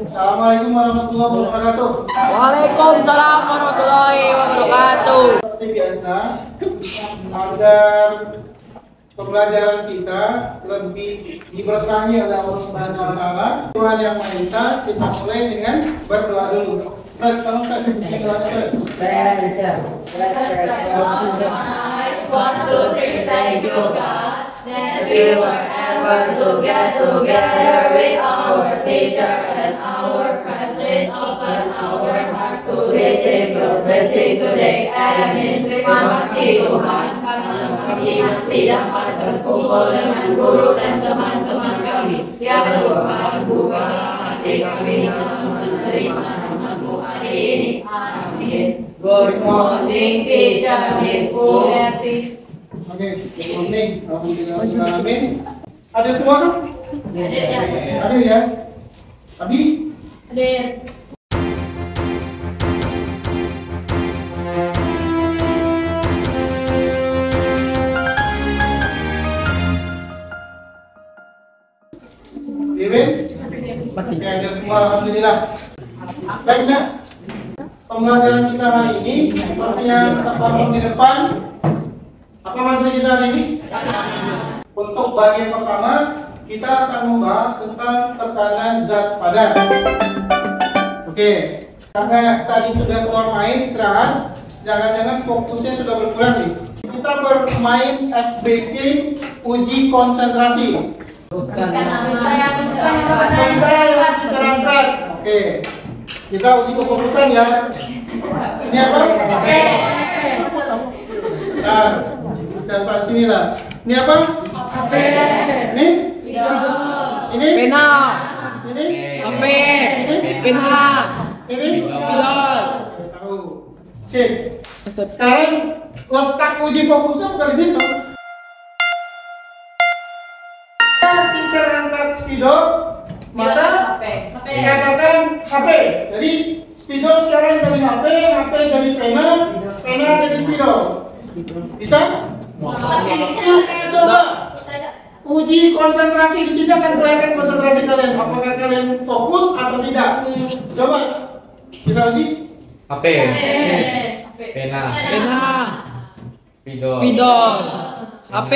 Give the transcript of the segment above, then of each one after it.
Assalamualaikum warahmatullahi wabarakatuh. Waalaikumsalam warahmatullahi wabarakatuh. Seperti biasa, agar pembelajaran kita lebih diberkahi oleh Allah Subhanahu wa taala, Tuhan Yang Maha Esa, kita mulai dengan berdoa dulu. Kalau kita berdoa dulu. One, two, three, thank you, God, that we were able to get together with our teacher and our friends. Please open our heart to receive your blessing today. Amin. Terima kasih Tuhan, karena kami masih dapat berkumpul dengan guru dan teman-teman kami. Ya Tuhan, bukalah hati kami dalam menerima nama-Mu hari ini. Amin. Good morning, teacher, Miss Pureti. Oke, good morning. Alhamdulillah, amin. Ada semua kan? Ada ya? Abi? Ada. Iwin? Oke, ada semua, alhamdulillah. Baik, Nak. Pembelajaran kita hari ini seperti yang terpampang di depan. Apa materi kita hari ini? Untuk bagian pertama, kita akan membahas tentang tekanan zat padat. Oke, karena tadi sudah keluar main istirahat, jangan-jangan fokusnya sudah berkurang nih. Kita bermain SBK uji konsentrasi. Bukan kita yang mencerahkan. Kita yang dicerahkan. Oke. Kita uji kefokusan ya. Ini apa? Nah, dan pada sini lah. Ini apa? Ini? Ini? Pena. Ini? HP. Pena. Ini? Spidol. Tahu. Sip. Sekarang letak uji fokusnya bukan di situ. Teacher angkat spidol, maka dikatakan HP. Jadi spidol sekarang dari HP, HP jadi pena, pena jadi spidol. Bisa? Coba uji konsentrasi di sini akan kelihatan konsentrasi kalian. Apakah kalian fokus atau tidak? Coba kita uji. HP, pena, spidol, HP,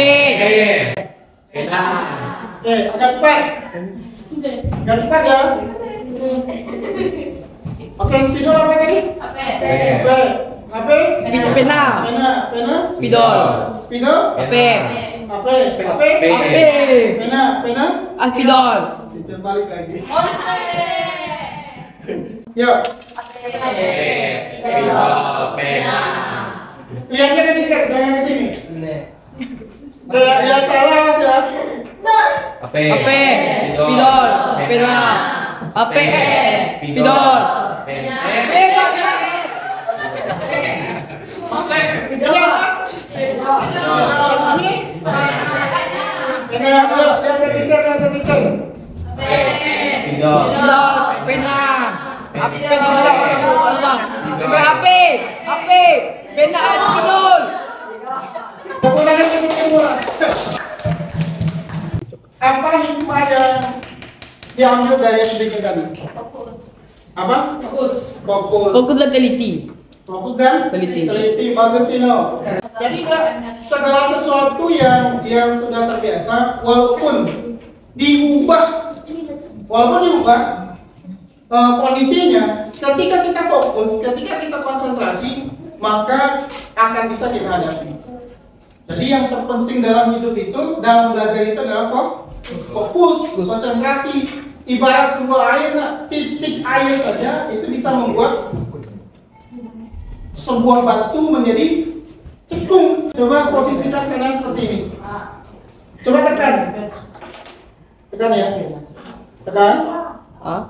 pena. Oke, agak cepat. Agak cepat ya. Oke, spidol apa tadi? HP. HP. Pena, Pena. spidol, Spidol. HP, HP. Pena. spidol. Kita balik lagi. Yuk. Spidol, pena. Lihatnya ke tiket, jangan ke sini. Yang salah mas ya. HP, Spidol, pena, HP, spidol. Spidol, Pena, HP, HP, pena, spidol. Apa hikmah yang diambil dari sedikit tadi? Apa? Fokus. Fokus dan teliti. Fokus dan Teliti. Bagus Tino. Jadi segala sesuatu yang sudah terbiasa, walaupun diubah kondisinya, ketika kita fokus, ketika kita konsentrasi, maka akan bisa kita hadapi. Jadi yang terpenting dalam hidup itu, dalam belajar itu adalah fokus, konsentrasi. Ibarat sebuah air, titik air saja itu bisa membuat sebuah batu menjadi cekung. Coba posisikan pena seperti ini. Coba tekan ya. Tekan.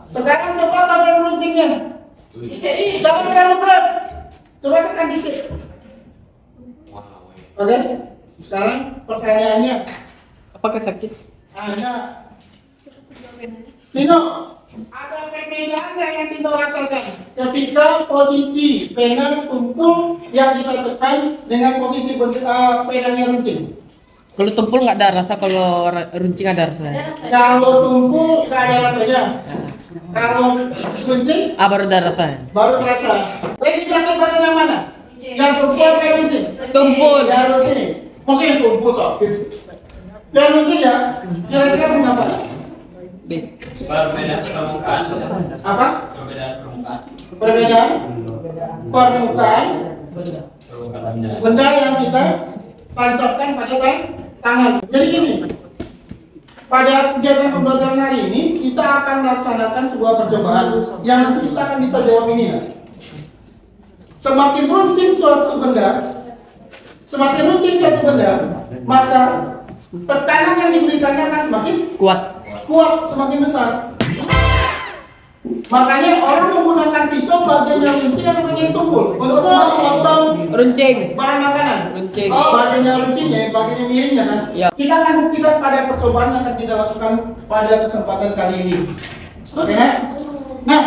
Sekarang coba tarik runcingnya. Jangan terlalu keras. Coba tekan dikit. Oke. Sekarang pertanyaannya. Apakah sakit? Tino, ada perbedaan nggak yang Tino rasakan ketika posisi pena tumpul yang kita tekan dengan posisi pedangnya runcing? Kalau tumpul nggak ada rasa, kalau runcing ada rasanya. Kalau tumpul nggak ada rasanya. Kalau runcing Ah, baru ada rasanya. baru terasa. Lagi sakit bagian yang mana? Yang tumpul atau yang runcing? Tumpul. Yang runcing. Maksudnya tumpul sakit. Yang runcing ya? Kira-kira mengapa? B. Perbedaan permukaan. Apa? Perbedaan permukaan. Perbedaan permukaan benda yang kita tancapkan pada tangan. Jadi gini, pada kegiatan pembelajaran hari ini kita akan melaksanakan sebuah percobaan yang nanti kita akan bisa jawab ini ya. Semakin runcing suatu benda, maka tekanan yang diberikannya akan semakin kuat, semakin besar. Makanya orang menggunakan pisau bagian yang runcing atau bagian yang tumpul untuk memotong Runcing. bahan makanan. Runcing. Bagian yang runcing ya, bagian yang miringnya kan. Ya. Kita akan buktikan pada percobaan yang akan kita lakukan pada kesempatan kali ini. Oke? Nah,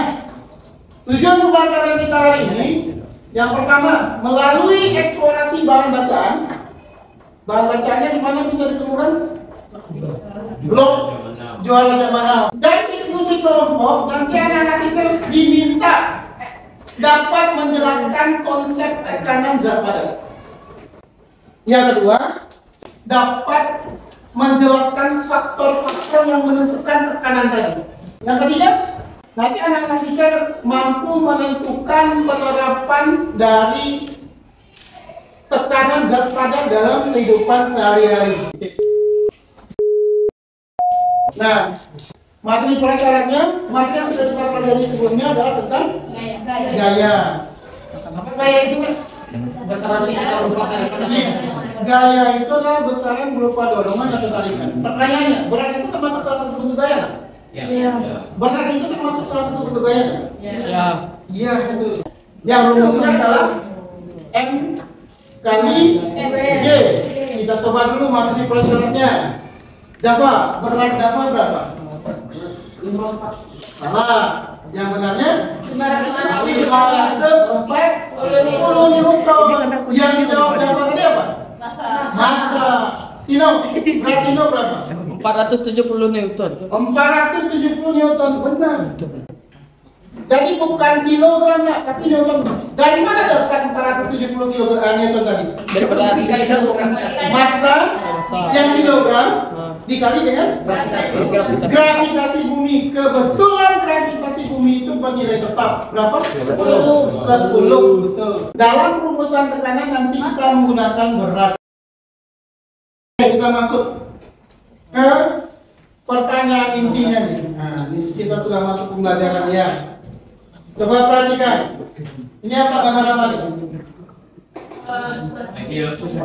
tujuan pembelajaran kita hari ini yang pertama melalui eksplorasi bahan bacaan. Bahan bacaannya di mana bisa ditemukan? Blog jualan yang mana? Dan diskusi kelompok dan si anak-anak teacher diminta dapat menjelaskan konsep tekanan zat padat. Yang kedua, dapat menjelaskan faktor-faktor yang menentukan tekanan tadi. Yang ketiga, nanti anak-anak teacher mampu menentukan penerapan dari tekanan zat padat dalam kehidupan sehari-hari. Nah, materi prasyaratnya, materi yang sudah kita pelajari sebelumnya adalah tentang gaya. Apa gaya itu? Gaya itu adalah besaran berupa dorongan atau tarikan. Pertanyaannya, berat itu termasuk salah satu bentuk gaya? Iya. Berat itu termasuk salah satu bentuk gaya? Ya. Iya, betul. Yang rumusnya adalah M kali G. Kita coba dulu materi prasyaratnya. Dapat, berat dapat berapa? 54. Salah. Yang benarnya 540 Newton. Yang dijawab dapat tadi apa? Massa. Tino, berat Tino berapa? 470 Newton. 470 Newton, benar. Jadi bukan kilogram ya, tapi Newton. Dari mana dapat 470 kilogram Newton tadi? Daripada Massa yang kilogram dikali dengan gravitasi. gravitasi bumi. Kebetulan gravitasi bumi itu bernilai tetap berapa? 10. Betul. Dalam rumusan tekanan nanti kita menggunakan berat. Kita masuk ke pertanyaan intinya nih. Nah, ini kita sudah masuk pembelajaran ya. Coba perhatikan. Ini apa gambar apa?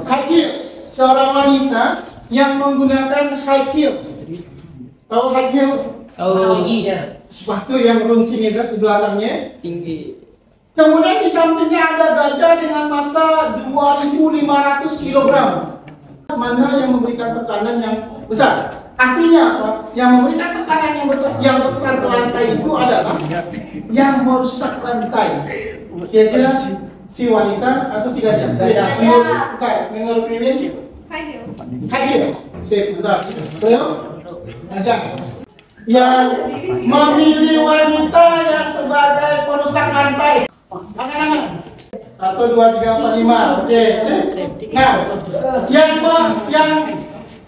High heels. Seorang wanita yang menggunakan high heels. Tahu high heels? Oh, Sepatu yang runcing itu di belakangnya. tinggi. Kemudian di sampingnya ada gajah dengan massa 2.500 kg. Mana yang memberikan tekanan yang besar? Artinya apa? Yang memberikan tekanan yang besar ke lantai itu adalah yang merusak lantai. Kira-kira si wanita atau si gajah? Menurut Mimin? High heels. Sip, bentar. Gajah. Yang memilih wanita yang sebagai perusak lantai. Tangan-tangan. 1, 2, 3, 4, 5. Oke, sip. Nah, yang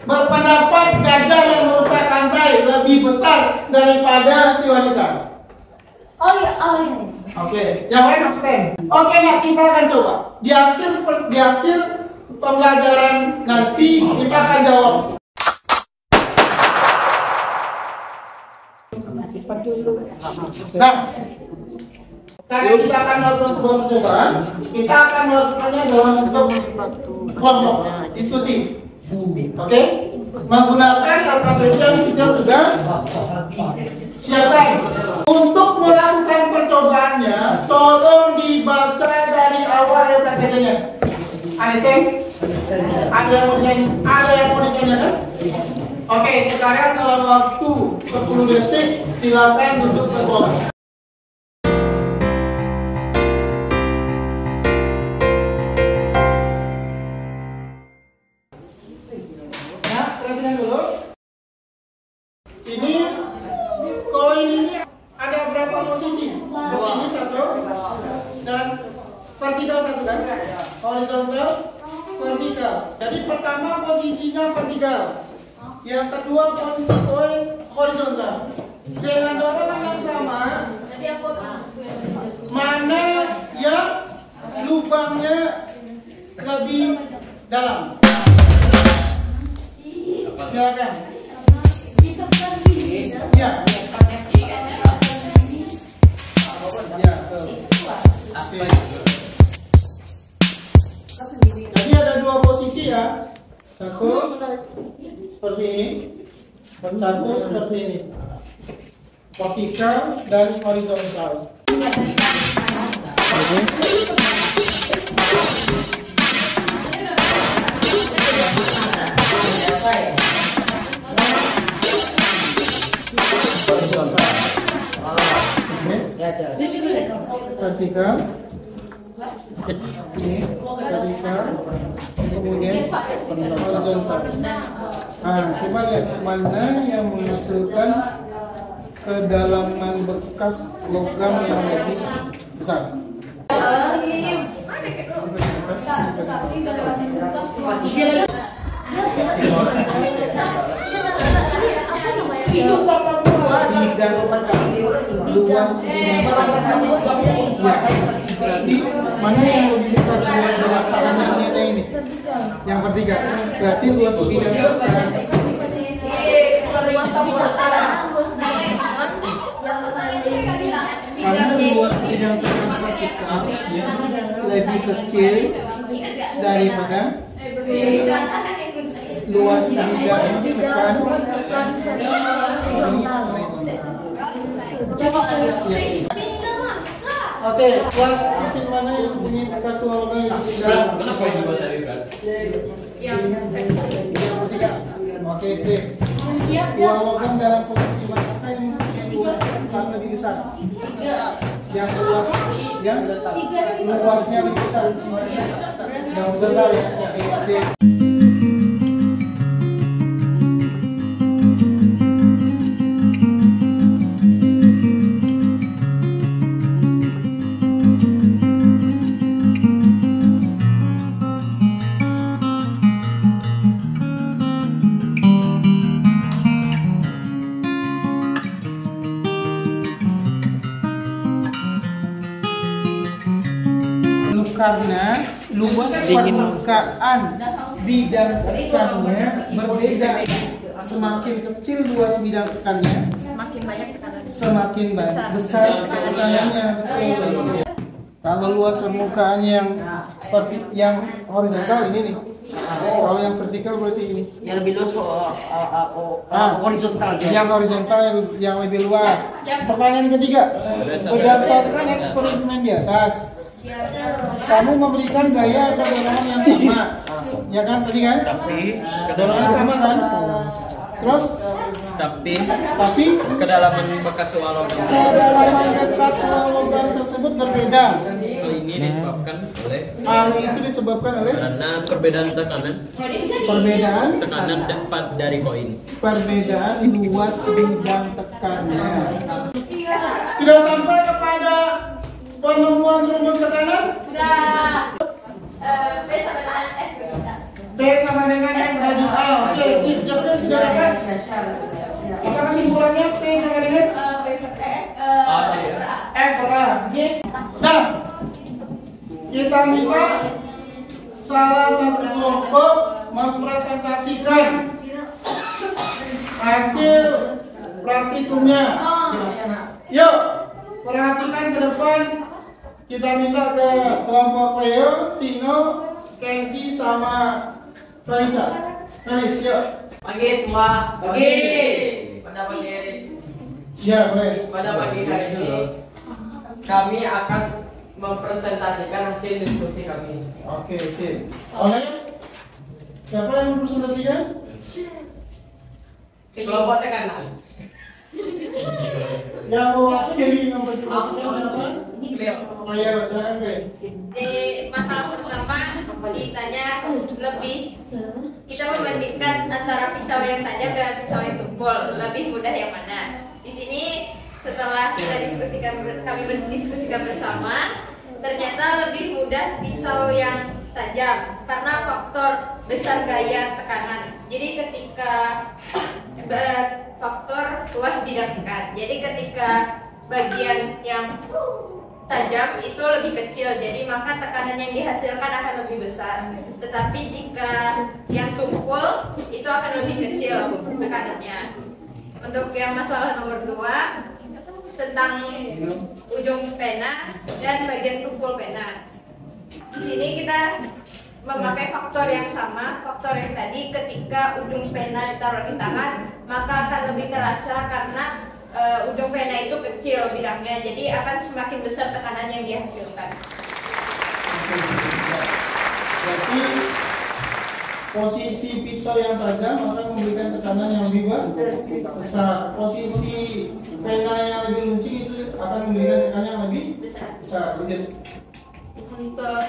berpendapat gajah yang merusak lantai lebih besar daripada si wanita. Oh iya. Oke, yang lain abstain. Oke, nah kita akan coba. Di akhir pembelajaran nanti kita akan jawab. Nah, karena kita akan melakukan sebuah percobaan, kita akan melakukannya dalam bentuk kelompok diskusi. Oke? Menggunakan alfabet yang kita sudah siapkan. Untuk melakukan percobaannya, tolong dibaca dari awal LKTD-nya. Understand? Ada yang mau ditanyakan? Oke, sekarang dalam waktu 10 detik, silakan duduk sekelompok. posisi. Seperti ini satu. Dan vertikal satu kan? Horizontal, vertikal. Jadi pertama posisinya vertikal. Yang kedua posisi koin horizontal. Dengan dorongan yang sama, mana yang lubangnya lebih dalam? Silakan. Ya. Ya, jadi ada dua posisi ya. Satu seperti ini, satu seperti ini. Vertikal dan horizontal. Vertikal. Ini vertikal. Kemudian horizontal. Nah, coba lihat mana yang menghasilkan kedalaman bekas logam yang lebih besar. Luas ya, berarti mana yang lebih besar luas bidang tekanannya ini? Yang vertikal. Berarti luas bidang karena luas bidang tekanan vertikal lebih kecil daripada luas bidang tekan. Oke, luas mesin mana yang punya bekas logam yang di dalam? Kenapa ini buat tadi, Fran? Yang ketiga. Oke, sip. Uang logam dalam posisi mana yang punya luas tekan lebih besar? Yang luas, yang luasnya lebih besar. Yang horizontal ya. Oke, sip. Karena luas permukaan bidang tekannya berbeda. Semakin kecil luas bidang tekannya, semakin besar tekanannya. Betul. Kalau luas permukaan yang horizontal ini nih. Kalau yang vertikal berarti ini. Yang lebih luas horizontal. Yang horizontal yang lebih luas. Pertanyaan ketiga, berdasarkan eksperimen di atas, kamu memberikan gaya atau dorongan yang sama, ya kan tadi kan? Dorongan sama kan? Terus? Tapi kedalaman bekas logam. kedalaman bekas logam tersebut berbeda. Hal ini disebabkan oleh karena perbedaan tekanan depan dari koin. Perbedaan luas bidang tekannya. Sudah sampai kepada penemuan rumus tekanan? Sudah. P sama dengan F berapa? P sama dengan F bagi A. Oke, sip. Jawabnya sudah dapat. Apa kesimpulannya? P sama dengan P per F. F per A. Oke. Nah, kita minta salah satu kelompok mempresentasikan hasil praktikumnya. Yuk, perhatikan ke depan. Kita minta ke kelompok Leo, Tino, Kenzi sama Tarisa. Taris, yuk. Pagi semua. Pagi. Pada pagi hari. Ya, boleh. Pada pagi hari ini kami akan mempresentasikan hasil diskusi kami. Oke, sip. Oleh siapa yang mempresentasikan? Kelompok tekanan. Yang mewakili mempresentasikan siapa? Leo. Oh ya, silakan, Be. Di masalah pertama ditanya lebih, kita membandingkan antara pisau yang tajam dan pisau yang tumpul, lebih mudah yang mana? Di sini setelah kami mendiskusikan bersama, ternyata lebih mudah pisau yang tajam karena faktor besar gaya tekanan. Jadi ketika faktor luas bidang ikat. Jadi ketika bagian yang tajam itu lebih kecil, jadi maka tekanan yang dihasilkan akan lebih besar. Tetapi jika yang tumpul itu akan lebih kecil tekanannya. Untuk yang masalah nomor 2 tentang ujung pena dan bagian tumpul pena. Di sini kita memakai faktor yang sama, faktor yang tadi. Ketika ujung pena ditaruh di tangan, maka akan lebih terasa karena ujung pena itu kecil bidangnya, jadi akan semakin besar tekanan yang dihasilkan. Jadi posisi pisau yang tajam akan memberikan tekanan yang lebih besar. Posisi pena yang lebih luncing itu akan memberikan tekanan yang lebih besar. Untuk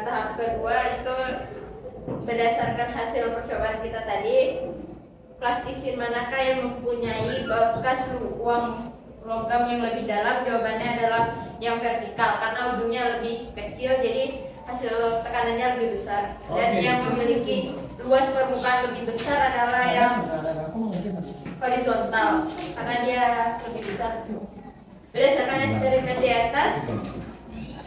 tahap kedua itu berdasarkan hasil percobaan kita tadi, plastisin manakah yang mempunyai bekas uang logam yang lebih dalam? Jawabannya adalah yang vertikal karena ujungnya lebih kecil, jadi hasil tekanannya lebih besar. Dan yang memiliki luas permukaan lebih besar adalah yang horizontal karena dia lebih besar. Berdasarkan eksperimen di atas,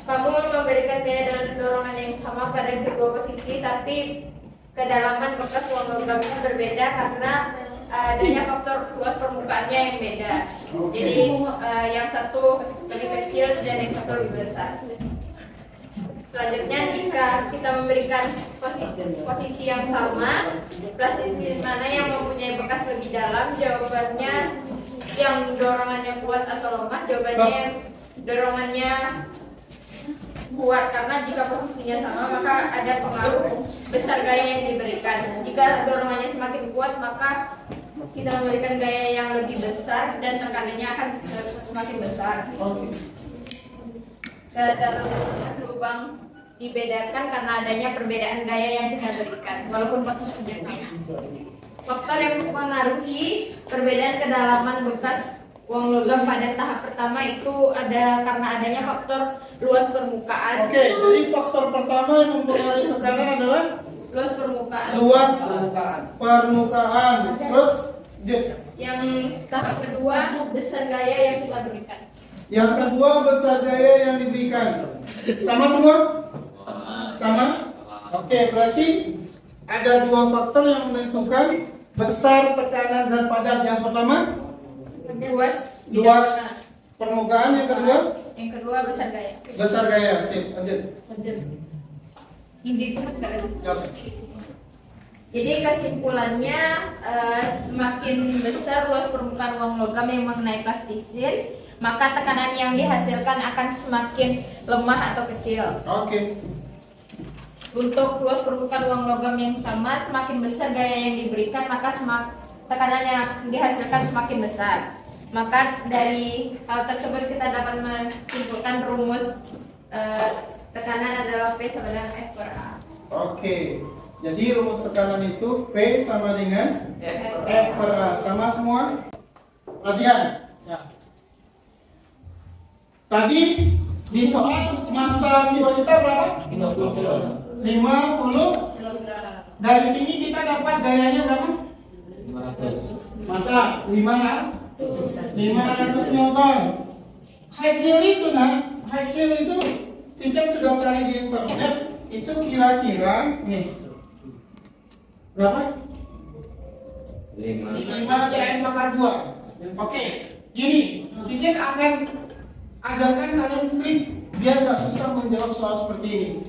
kamu memberikan gaya dengan dorongan yang sama pada kedua posisi, tapi kedalaman bekas uang logamnya berbeda karena adanya faktor luas permukaannya yang beda. Jadi yang satu lebih kecil dan yang satu lebih besar. Selanjutnya, jika kita memberikan posisi yang sama, plastik mana yang mempunyai bekas lebih dalam? Jawabannya yang dorongannya kuat atau lemah. Jawabannya yang dorongannya kuat karena jika posisinya sama maka ada pengaruh besar gaya yang diberikan. Jika dorongannya semakin kuat maka kita memberikan gaya yang lebih besar dan tekanannya akan semakin besar. Dalam lubang dibedakan karena adanya perbedaan gaya yang kita berikan walaupun posisinya sama. Faktor yang mempengaruhi perbedaan kedalaman bekas uang logam pada tahap pertama itu ada karena adanya faktor luas permukaan. Jadi faktor pertama yang mempengaruhi tekanan adalah luas permukaan. Terus yang tahap kedua besar gaya yang kita berikan. Yang kedua besar gaya yang diberikan. Sama semua? Sama? Berarti ada dua faktor yang menentukan besar tekanan zat padat. Yang pertama luas permukaan, yang kedua besar gaya. Sip, lanjut. Jadi kesimpulannya semakin besar luas permukaan uang logam yang mengenai plastisin, maka tekanan yang dihasilkan akan semakin lemah atau kecil. Untuk luas permukaan uang logam yang sama, semakin besar gaya yang diberikan, maka tekanan yang dihasilkan semakin besar. Maka dari hal tersebut kita dapat menyimpulkan rumus tekanan adalah P sama dengan F per A. Jadi rumus tekanan itu P sama dengan F per A. Sama semua? Perhatikan. Tadi di soal massa si wanita berapa? 50. Dari sini kita dapat gayanya berapa? 500. Maka 500 Newton. High heel itu teacher sudah cari di internet, itu kira-kira nih berapa? 5 cm maka 2. Gini, teacher akan ajarkan kalian trik biar gak susah menjawab soal seperti ini.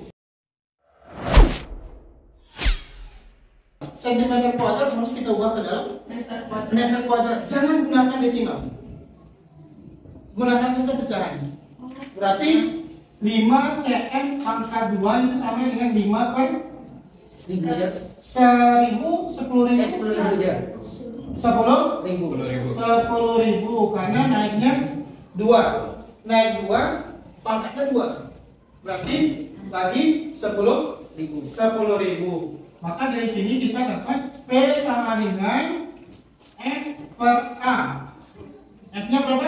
Sentimeter kuadrat harus kita ubah ke dalam meter kuadrat. Jangan gunakan desimal, gunakan saja pecahan. Berarti 5 cm pangkat 2 itu sama dengan 5 per 1000, 10.000 karena naiknya 2. Naik 2, pangkatnya 2. Berarti lagi 10.000. Maka dari sini kita dapat P sama dengan F per A. F-nya berapa?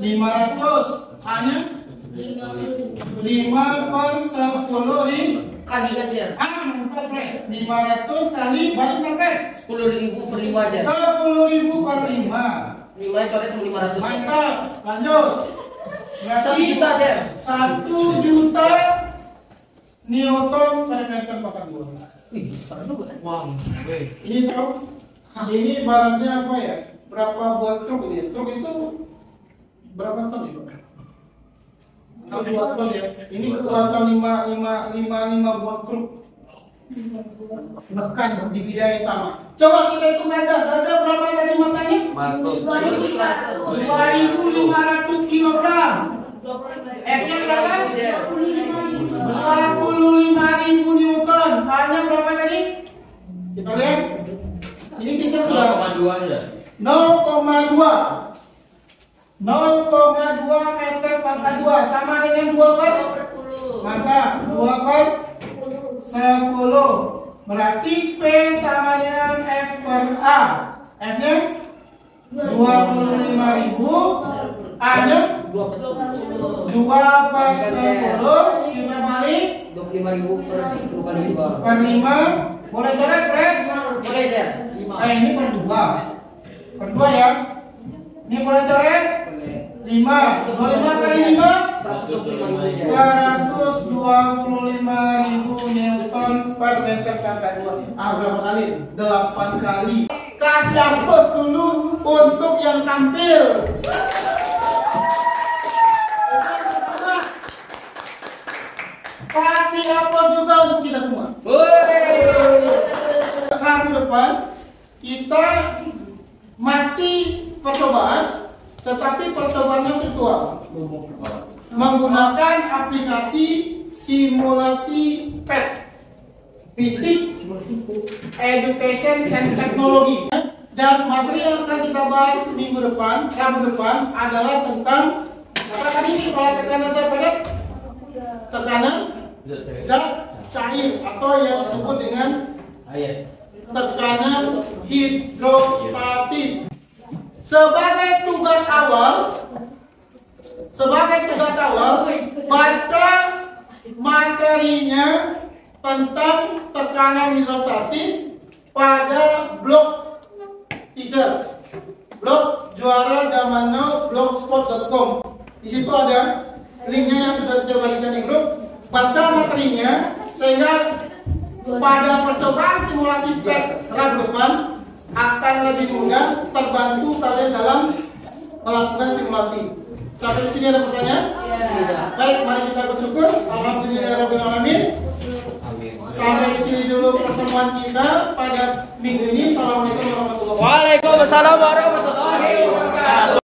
500. A-nya 5 per 10 Kalikan aja. mantap Fred. 500 kali balik berapa Fred? 10.000 per 5 aja. 10.000 per 5. 5 coret sama 500. Mantap, lanjut. 1 juta aja. 1 juta Newton per meter pangkat 2. Wih, besar juga. Wow. Ini tahu? Ini barangnya apa ya? Berapa buat truk ini? Truk itu berapa ton itu? 2 ton ya. Ini kekuatan 5 buat truk. Tekan dibidayain sama. Coba kita hitung aja. Ada berapa tadi masanya? 2.500 kilogram. F-nya berapa? 25.000 Newton. H-nya berapa tadi? Kita lihat. Ini kita sudah 0,2 aja. 0,2 meter pangkat 2 sama dengan 2 per? Maka 2 per 10. Berarti P sama dengan F per A. F-nya 25.000. A-nya 2 per 10. 2 per 10. Kita balik 25.000 per 10 kali 2. per 5. Boleh coret, Pres? Boleh aja. 5. Ini per 2. Per 2 ya. Ini boleh coret? Boleh. 5. 25 kali 5? 125.000 aja. 125.000 Newton per meter pangkat 2. Berapa kali? 8 kali. Kasih aplaus dulu untuk yang tampil. Kasih aplaus juga untuk kita semua. Rabu depan kita masih percobaan, tetapi percobaannya virtual menggunakan aplikasi simulasi PET, Fisik, Education and Technology. Dan materi yang akan kita bahas minggu depan, Rabu depan adalah tentang apa tadi? Kepala tekanan zat padat, tekanan zat cair atau yang disebut dengan tekanan hidrostatis. Sebagai tugas awal, baca materinya tentang tekanan hidrostatis pada blog teacher, blog juara zaman now, blogspot.com. Di situ ada linknya yang sudah dibagikan di grup. Baca materinya sehingga pada percobaan simulasi PET Rabu depan akan lebih mudah terbantu kalian dalam melakukan simulasi. Sampai di sini ada pertanyaan? Baik, mari kita bersyukur. Alhamdulillahirabbil alamin. Sampai di sini dulu pertemuan kita pada minggu ini. Assalamualaikum warahmatullahi wabarakatuh. Waalaikumsalam warahmatullahi wabarakatuh.